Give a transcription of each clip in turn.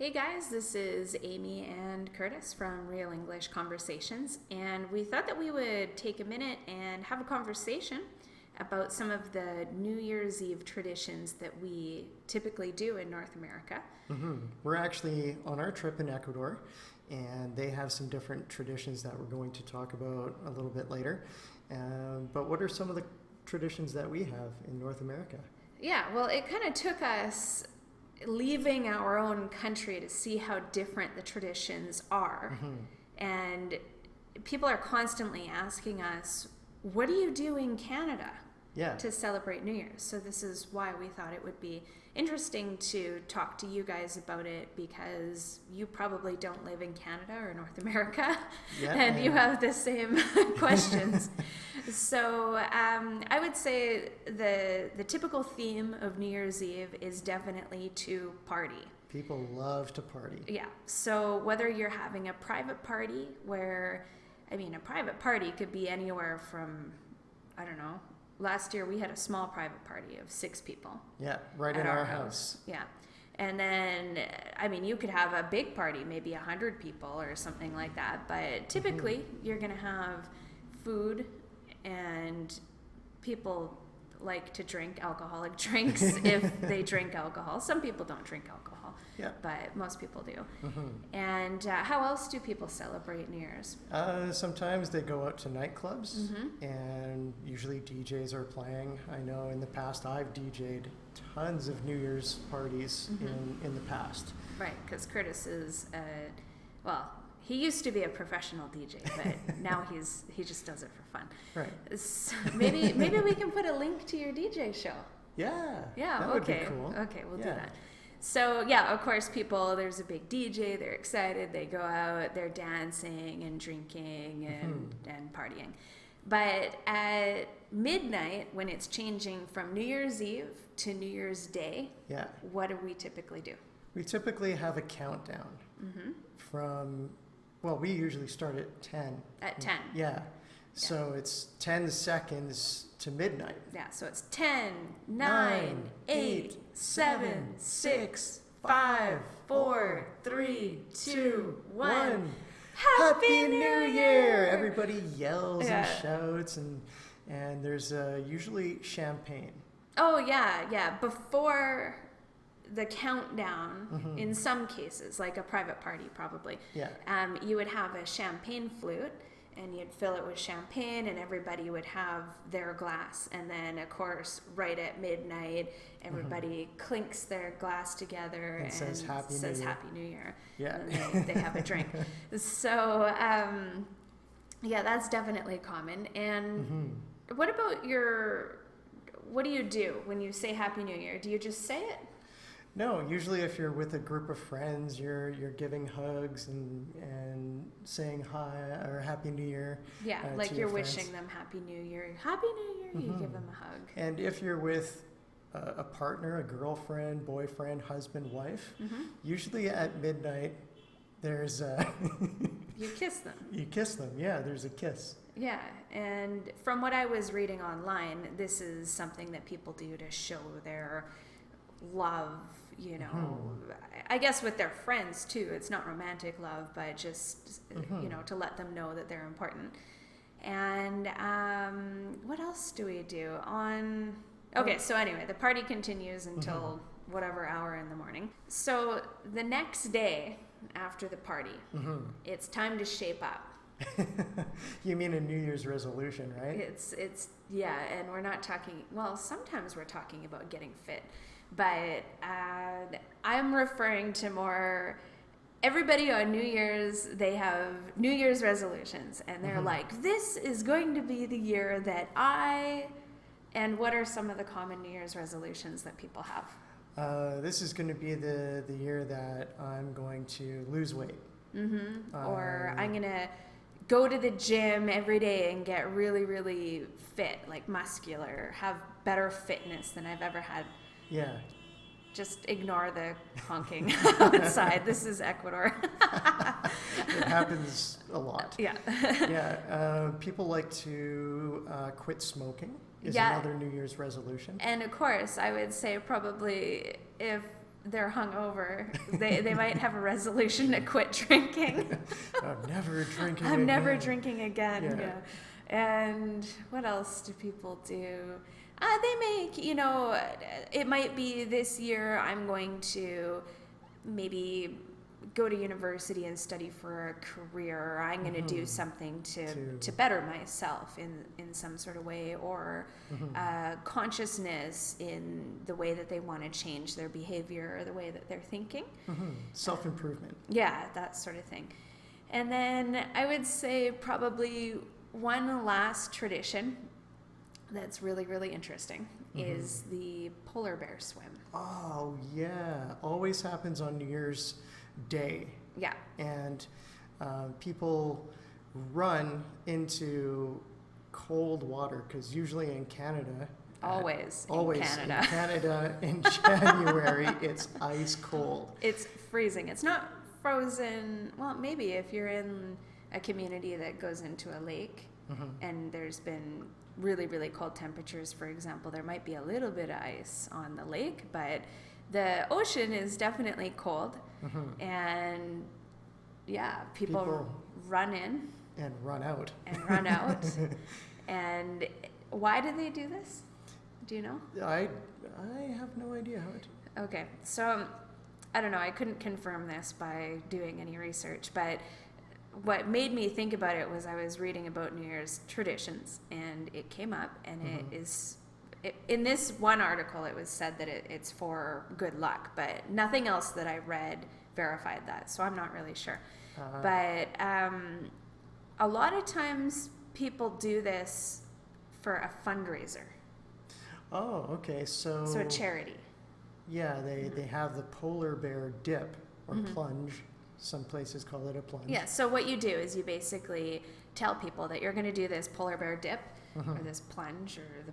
Hey guys, this is Amy and Curtis from Real English Conversations, and we thought that we would take a minute and have a conversation about some of the New Year's Eve traditions that we typically do in North America. We're actually on our trip in Ecuador, and they have some different traditions that we're going to talk about a little bit later. But what are some of the traditions that we have in North America? Yeah, well, it kind of took us leaving our own country to see how different the traditions are. And people are constantly asking us, what do you do in Canada to celebrate New Year's? So this is why we thought it would be interesting to talk to you guys about it, because you probably don't live in Canada or North America, and you have the same questions. So I would say the typical theme of New Year's Eve is definitely to party. People love to party. Yeah. So whether you're having a private party where, a private party could be anywhere from, I don't know, last year we had a small private party of 6 people. Yeah, right in our house. Yeah. And then, you could have a big party, maybe 100 people or something like that. But typically, you're going to have food, and people like to drink alcoholic drinks if they drink alcohol. Some people don't drink alcohol, but most people do. And how else do people celebrate New Year's? Sometimes they go out to nightclubs, and usually DJs are playing. I know in the past I've DJ'd tons of New Year's parties in the past. Right, because Curtis is, he used to be a professional DJ, but now he just does it for fun. Right. So maybe we can put a link to your DJ show. Yeah. Yeah. That would be cool. Okay, we'll do that. So of course, there's a big DJ. They're excited. They go out. They're dancing and drinking and partying. But at midnight, when it's changing from New Year's Eve to New Year's Day, what do we typically do? We typically have a countdown from. Well, we usually start at 10. At 10. Yeah. So it's 10 seconds to midnight. Yeah, so it's 10, 9, 8, 7, 6, 5, 4, 3, 2, 1. Happy New Year! Everybody yells and shouts, and there's usually champagne. Oh, yeah. Before the countdown, in some cases, like a private party probably, you would have a champagne flute, and you'd fill it with champagne, and everybody would have their glass. And then, of course, right at midnight, everybody clinks their glass together and says Happy New Year. Yeah. And they have a drink. So, that's definitely common. And what about what do you do when you say Happy New Year? Do you just say it? No, usually if you're with a group of friends, you're giving hugs and saying hi or Happy New Year. Yeah, like you're wishing them Happy New Year. Happy New Year, you give them a hug. And if you're with a partner, a girlfriend, boyfriend, husband, wife, usually at midnight there's you kiss them. You kiss them, there's a kiss. Yeah, and from what I was reading online, this is something that people do to show their love, I guess with their friends too. It's not romantic love, but just to let them know that they're important. And what else do we do so anyway, the party continues until whatever hour in the morning. So the next day after the party, it's time to shape up. You mean a New Year's resolution, right? It's and we're not talking, sometimes we're talking about getting fit. But I'm referring to more, everybody on New Year's, they have New Year's resolutions. And they're like, this is going to be the year that and what are some of the common New Year's resolutions that people have? This is going to be the year that I'm going to lose weight. Or I'm going to go to the gym every day and get really, really fit, like muscular, have better fitness than I've ever had. Yeah. Just ignore the honking outside. This is Ecuador. It happens a lot. Yeah. People like to quit smoking is another New Year's resolution. And of course, I would say probably if they're hungover, they might have a resolution to quit drinking. I'm never drinking I'm never again. drinking again. Yeah. Yeah. And what else do people do? They make, it might be this year I'm going to maybe go to university and study for a career, or I'm going to do something to better myself in some sort of way, or consciousness in the way that they want to change their behavior or the way that they're thinking. Self-improvement. Yeah, that sort of thing. And then I would say probably one last tradition that's really, really interesting is the polar bear swim. Oh, yeah. Always happens on New Year's Day. Yeah. And people run into cold water, because usually in Canada, Always in Canada. Canada in January, it's ice cold. It's freezing. It's not frozen. Well, maybe if you're in a community that goes into a lake and there's been really, really cold temperatures, for example, there might be a little bit of ice on the lake, but the ocean is definitely cold. And yeah, people run in and run out. And why do they do this? Do you know? I have no idea how to. Okay, so I don't know. I couldn't confirm this by doing any research, but what made me think about it was I was reading about New Year's traditions, and it came up, and in this one article, it was said that it's for good luck, but nothing else that I read verified that, so I'm not really sure. But a lot of times people do this for a fundraiser. Oh, okay. So a charity. Yeah, they have the polar bear dip or plunge. Some places call it a plunge. Yeah, so what you do is you basically tell people that you're going to do this polar bear dip or this plunge or the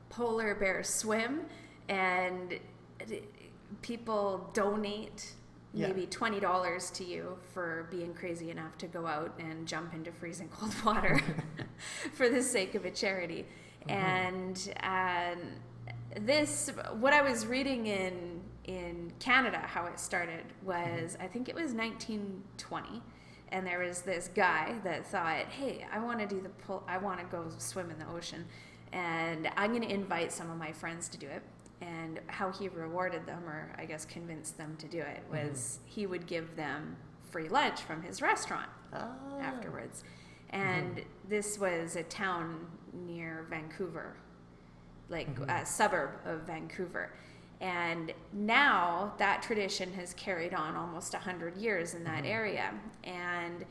polar bear swim, and people donate maybe $20 to you for being crazy enough to go out and jump into freezing cold water for the sake of a charity. And this, what I was reading in Canada, how it started was, I think it was 1920, and there was this guy that thought, hey, I want to go swim in the ocean, and I'm going to invite some of my friends to do it. And how he rewarded them, or I guess convinced them to do it, was he would give them free lunch from his restaurant afterwards. And this was a town near Vancouver, like a suburb of Vancouver. And now that tradition has carried on almost 100 years in that area. And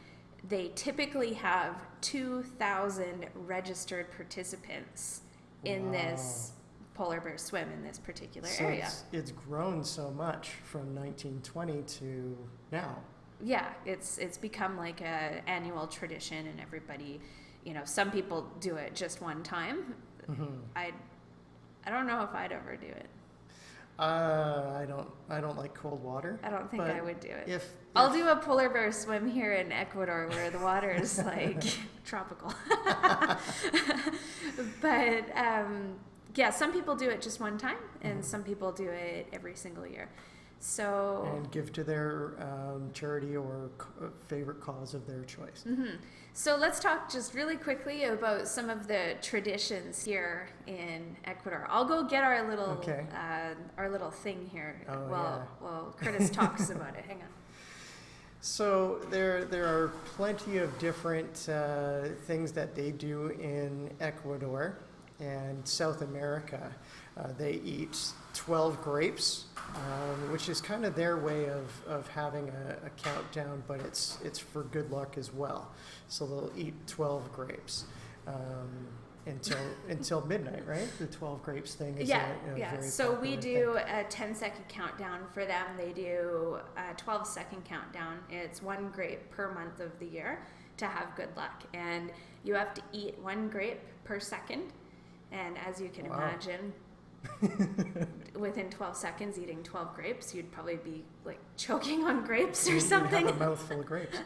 they typically have 2,000 registered participants in this polar bear swim in this particular area. It's grown so much from 1920 to now. Yeah, it's become like a annual tradition, and everybody, some people do it just one time. I don't know if I'd ever do it. I don't like cold water. I don't think I would do it. If I'll do a polar bear swim here in Ecuador where the water is like tropical. But yeah, some people do it just one time, and some people do it every single year. So and give to their charity or favorite cause of their choice. So let's talk just really quickly about some of the traditions here in Ecuador. I'll go get our little thing here while Curtis talks about it. Hang on. So there are plenty of different things that they do in Ecuador and South America. They eat 12 grapes, which is kind of their way of having a countdown, but it's for good luck as well. So they'll eat 12 grapes until midnight, right? The 12 grapes thing is very So we popular do a 10-second countdown for them. They do a 12-second countdown. It's one grape per month of the year to have good luck, and you have to eat one grape per second. And as you can imagine, within 12 seconds eating 12 grapes, you'd probably be like choking on grapes or something. You have a mouthful of grapes.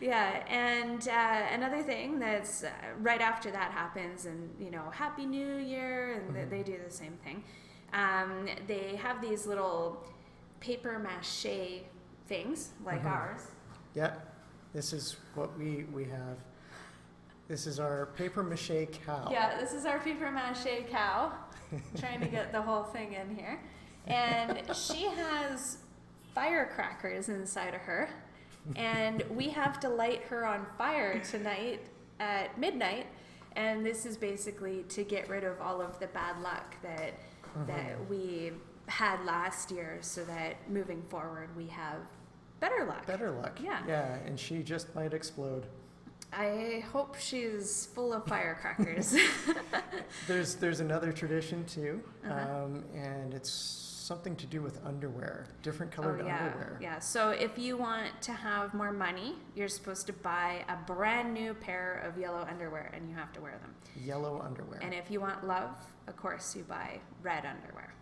Yeah, and another thing that's right after that happens, and Happy New Year, and they do the same thing. They have these little paper mache things like ours. Yeah, this is what we have. This is our paper mache cow. Yeah, this is our paper mache cow. Trying to get the whole thing in here. And she has firecrackers inside of her. And we have to light her on fire tonight at midnight. And this is basically to get rid of all of the bad luck that we had last year, so that moving forward we have better luck. Better luck. Yeah. Yeah, and she just might explode. I hope she's full of firecrackers. There's another tradition too, and it's something to do with underwear, different colored underwear. Yeah, so if you want to have more money, you're supposed to buy a brand new pair of yellow underwear, and you have to wear them. Yellow underwear. And if you want love, of course, you buy red underwear.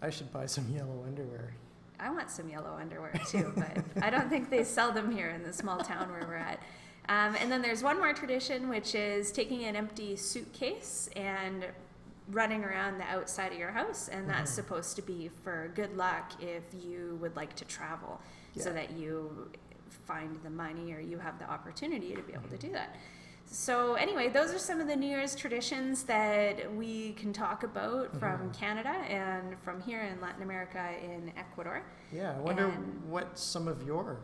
I should buy some yellow underwear. I want some yellow underwear too, but I don't think they sell them here in the small town where we're at. And then there's one more tradition, which is taking an empty suitcase and running around the outside of your house, and that's supposed to be for good luck if you would like to travel, so that you find the money or you have the opportunity to be able to do that. So anyway, those are some of the New Year's traditions that we can talk about from Canada and from here in Latin America in Ecuador. Yeah, I wonder what some of your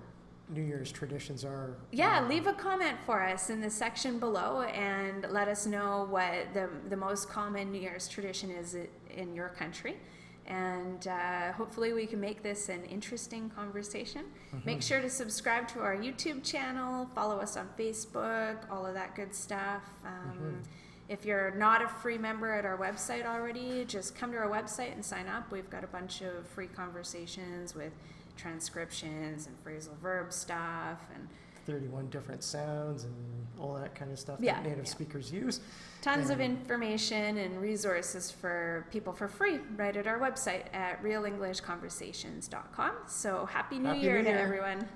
New Year's traditions are. Yeah, leave a comment for us in the section below and let us know what the most common New Year's tradition is in your country. And hopefully we can make this an interesting conversation. Make sure to subscribe to our YouTube channel, follow us on Facebook, all of that good stuff. If you're not a free member at our website already, just come to our website and sign up. We've got a bunch of free conversations with transcriptions and phrasal verb stuff and 31 different sounds and all that kind of stuff that native speakers use. Tons of information and resources for people for free right at our website at realenglishconversations.com. So Happy New Year to everyone.